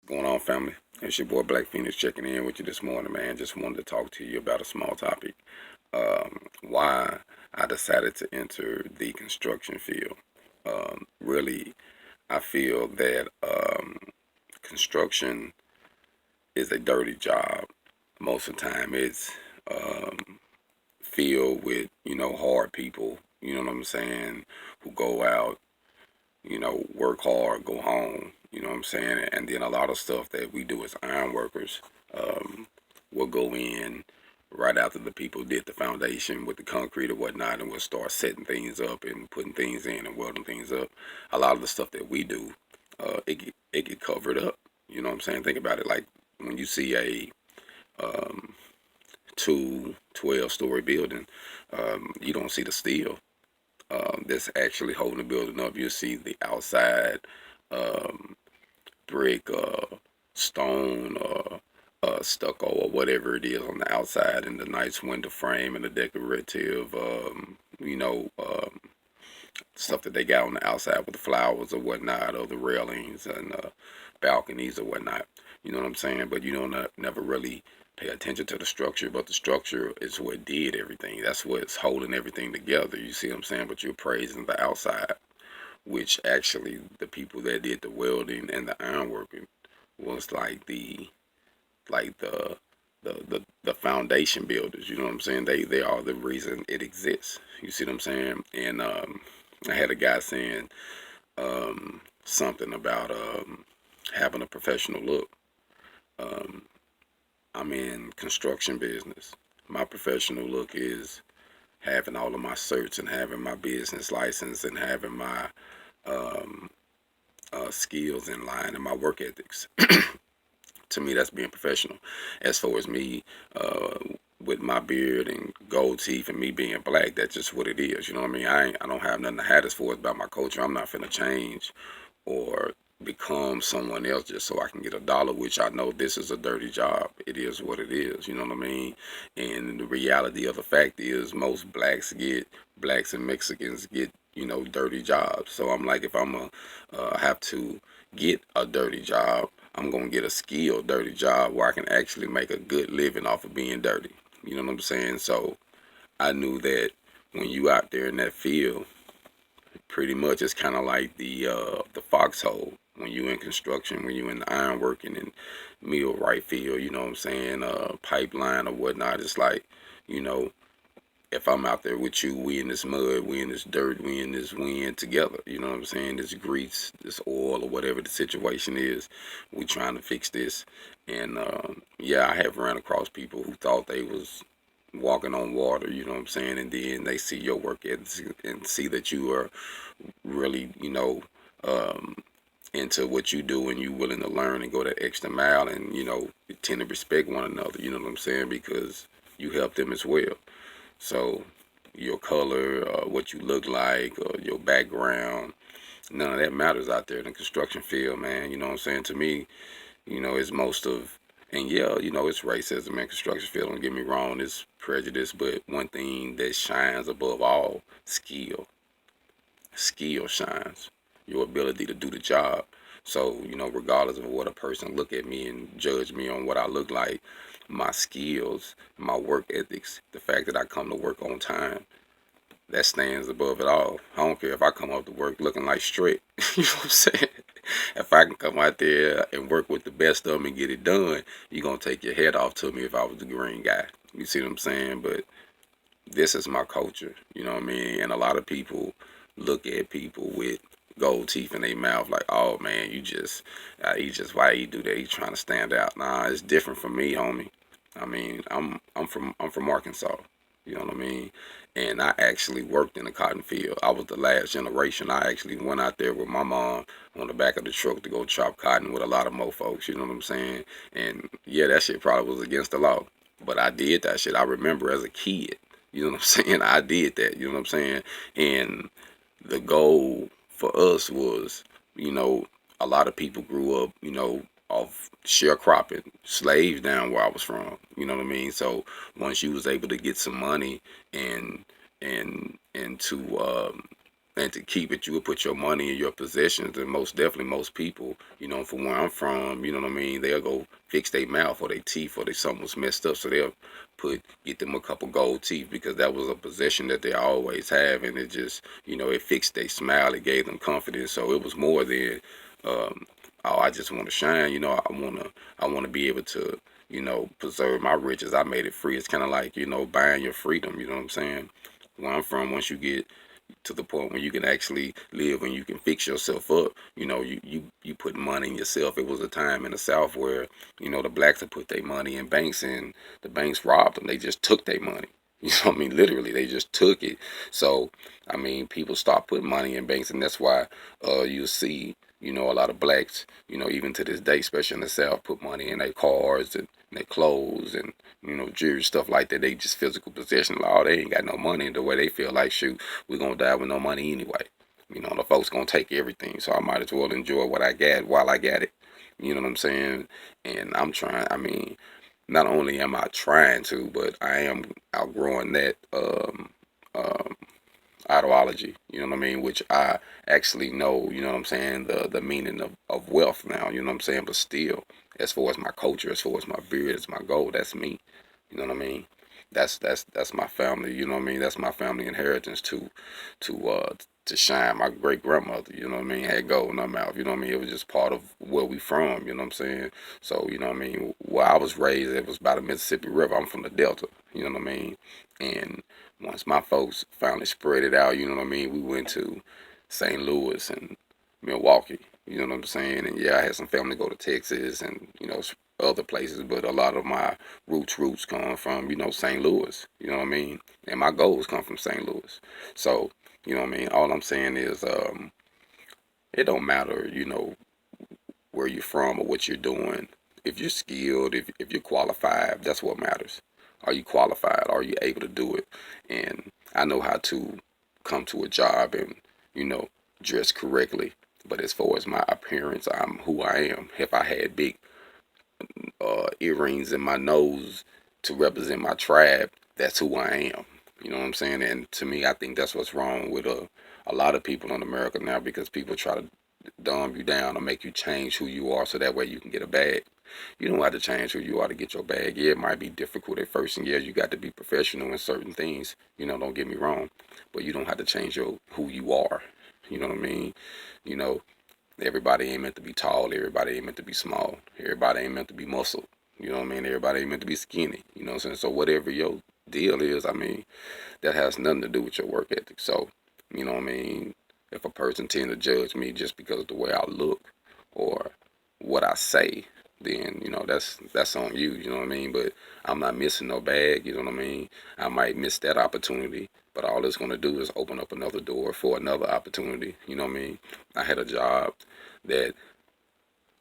Going on, family? It's your boy Black Phoenix checking in with you this morning, man. Just wanted to talk to you about a small topic. Why I decided to enter the construction field. Really, I feel that construction is a dirty job. Most of the time, it's um, filled with hard people. You know what I'm saying? Who go out, work hard, go home. You know what I'm saying? And then a lot of stuff that we do as iron workers, um, will go in right after the people did the foundation with the concrete or whatnot, and we'll start setting things up and putting things in and welding things up. A lot of the stuff that we do, it get covered up. You know what I'm saying? Think about it. Like when you see a um, 12-story building, you don't see the steel that's actually holding the building up. You'll see the outside um, brick, stone, stucco, or whatever it is on the outside, and the nice window frame and the decorative, stuff that they got on the outside with the flowers or whatnot, or the railings and balconies or whatnot. You know what I'm saying? But you don't never really pay attention to the structure. But the structure is what did everything. That's what's holding everything together. You see what I'm saying? But you're praising the outside, which actually the people that did the welding and the ironworking was like the foundation builders. You know what I'm saying? They are the reason it exists. You see what I'm saying? And I had a guy saying something about having a professional look. Um, I'm in construction business. My professional look is having all of my certs and having my business license and having my um, skills in line and my work ethics. To me, that's being professional. As far as me, uh, with my beard and gold teeth and me being black, that's just what it is. You know what I mean? I don't have nothing to hide as far as about my culture. I'm not finna change or become someone else just so I can get a dollar, which I know this is a dirty job. It is what it is. You know what I mean? And the reality of the fact is, most blacks and Mexicans get dirty jobs. So I'm like, if I'm a have to get a dirty job, I'm gonna get a skilled dirty job where I can actually make a good living off of being dirty. You know what I'm saying? So I knew that when you out there in that field, pretty much it's kind of like the foxhole when you in construction, when you in the ironworking and millwright field. You know what I'm saying? Pipeline or whatnot. It's like, you know, if I'm out there with you, we in this mud, we in this dirt, we in this wind together. You know what I'm saying? This grease, this oil, or whatever the situation is, we trying to fix this. And yeah, I have run across people who thought they was walking on water. You know what I'm saying? And then they see your work ethics and see that you are really, um, into what you do and you willing to learn and go that extra mile, and you tend to respect one another. You know what I'm saying? Because you help them as well. So your color, what you look like, your background, none of that matters out there in the construction field, man. You know what I'm saying? To me, it's most of, and yeah, it's racism in construction field. Don't get me wrong, it's prejudice, but one thing that shines above all, skill. Skill shines. Your ability to do the job. So, regardless of what a person look at me and judge me on what I look like, my skills, my work ethics, the fact that I come to work on time, that stands above it all. I don't care if I come up to work looking like straight. You know what I'm saying? If I can come out there and work with the best of them and get it done, you're going to take your head off to me if I was the green guy. You see what I'm saying? But this is my culture. You know what I mean? And a lot of people look at people with gold teeth in their mouth like, oh man, why you do that? He trying to stand out. Nah, it's different from me, homie. I mean, I'm from Arkansas. You know what I mean? And I actually worked in the cotton field. I was the last generation. I actually went out there with my mom on the back of the truck to go chop cotton with a lot of mo folks. You know what I'm saying? And yeah, that shit probably was against the law, but I did that shit. I remember as a kid. You know what I'm saying? I did that. You know what I'm saying? And the goal for us was, you know, a lot of people grew up, off sharecropping, slaves down where I was from. You know what I mean? So once you was able to get some money and to and to keep it, you would put your money in your possessions. And most definitely, most people, from where I'm from, you know what I mean, they'll go fix their mouth or their teeth or they something was messed up, so they'll get them a couple gold teeth because that was a possession that they always have, and it just, it fixed their smile, it gave them confidence. So it was more than, um, oh, I just want to shine, I want to be able to, preserve my riches. I made it free. It's kind of like, buying your freedom. You know what I'm saying? Where I'm from, once you get to the point where you can actually live and you can fix yourself up. You put money in yourself. It was a time in the South where, the blacks would put their money in banks and the banks robbed them. They just took their money. You know what I mean? Literally, they just took it. So, I mean, people start putting money in banks, and that's why you see, a lot of blacks, even to this day, especially in the South, put money in their cars and their clothes and, jewelry, stuff like that. They just physical possession. Like, oh, they ain't got no money. The way they feel like, shoot, we're going to die with no money anyway. The folks going to take everything. So I might as well enjoy what I got while I got it. You know what I'm saying? And I'm trying, I mean, not only am I trying to, but I am outgrowing that ideology, you know what I mean, which I actually know, you know what I'm saying, the meaning of wealth now, you know what I'm saying, but still, as far as my culture, as far as my beard, as my goal, that's me, you know what I mean, that's my family, you know what I mean, that's my family inheritance to shine. My great grandmother, you know what I mean, had gold in her mouth, you know what I mean, it was just part of where we from, you know what I'm saying, so, you know what I mean, where I was raised, it was by the Mississippi River. I'm from the Delta, you know what I mean, and once my folks finally spread it out, you know what I mean, we went to St. Louis and Milwaukee, you know what I'm saying? And yeah, I had some family go to Texas and, other places, but a lot of my roots come from, St. Louis, you know what I mean? And my goals come from St. Louis. So, you know what I mean? All I'm saying is, it don't matter, where you're from or what you're doing. If you're skilled, if you're qualified, that's what matters. Are you qualified? Are you able to do it? And I know how to come to a job and, you know, dress correctly. But as far as my appearance, I'm who I am. If I had big earrings in my nose to represent my tribe, that's who I am. You know what I'm saying? And to me, I think that's what's wrong with a lot of people in America now, because people try to dumb you down or make you change who you are so that way you can get a bag. You don't have to change who you are to get your bag. Yeah, it might be difficult at first, and yeah, you got to be professional in certain things. Don't get me wrong, but you don't have to change your who you are. You know what I mean? You know, everybody ain't meant to be tall. Everybody ain't meant to be small. Everybody ain't meant to be muscle. You know what I mean? Everybody ain't meant to be skinny. You know what I'm saying? So whatever your deal is, I mean, that has nothing to do with your work ethic. So, you know what I mean? If a person tend to judge me just because of the way I look or what I say, then that's on you. You know what I mean? But I'm not missing no bag. You know what I mean? I might miss that opportunity, but all it's gonna do is open up another door for another opportunity. You know what I mean? I had a job that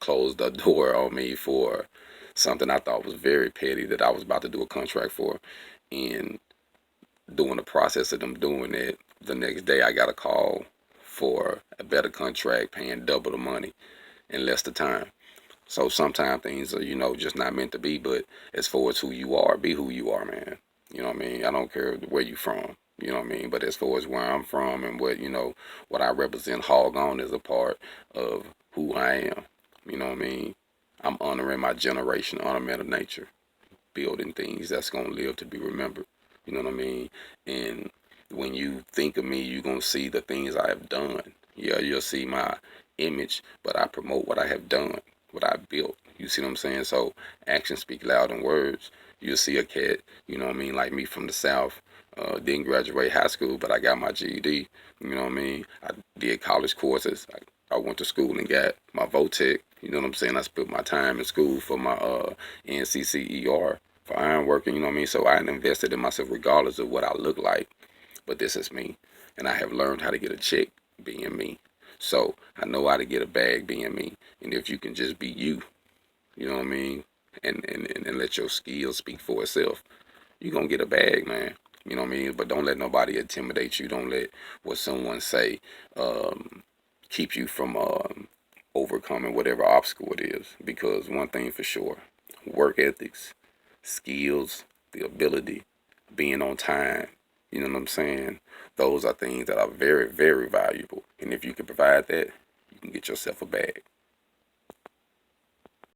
closed the door on me for something I thought was very petty that I was about to do a contract for, and during the process of them doing it, the next day I got a call for a better contract paying double the money in less the time. So sometimes things are, just not meant to be, but as far as who you are, be who you are, man. You know what I mean? I don't care where you from. You know what I mean? But as far as where I'm from and what I represent, Hog On is a part of who I am. You know what I mean? I'm honoring my generation, honoring nature, building things that's gonna live to be remembered. You know what I mean? And when you think of me, you're gonna see the things I have done. Yeah, you'll see my image, but I promote what I have done, what I built. You see what I'm saying? So actions speak louder than words. You'll see a cat, you know what I mean, like me from the South. Didn't graduate high school, but I got my GED. You know what I mean? I did college courses. I went to school and got my VOTEC. You know what I'm saying? I spent my time in school for my NCCER for ironworking. You know what I mean? So I invested in myself regardless of what I look like. But this is me, and I have learned how to get a check being me. So I know how to get a bag being me. And if you can just be you, you know what I mean, and let your skills speak for itself, you're going to get a bag, man. You know what I mean? But don't let nobody intimidate you. Don't let what someone say keep you from overcoming whatever obstacle it is. Because one thing for sure, work ethics, skills, the ability, being on time, You know what I'm saying? Those are things that are very, very valuable. And if you can provide that, you can get yourself a bag.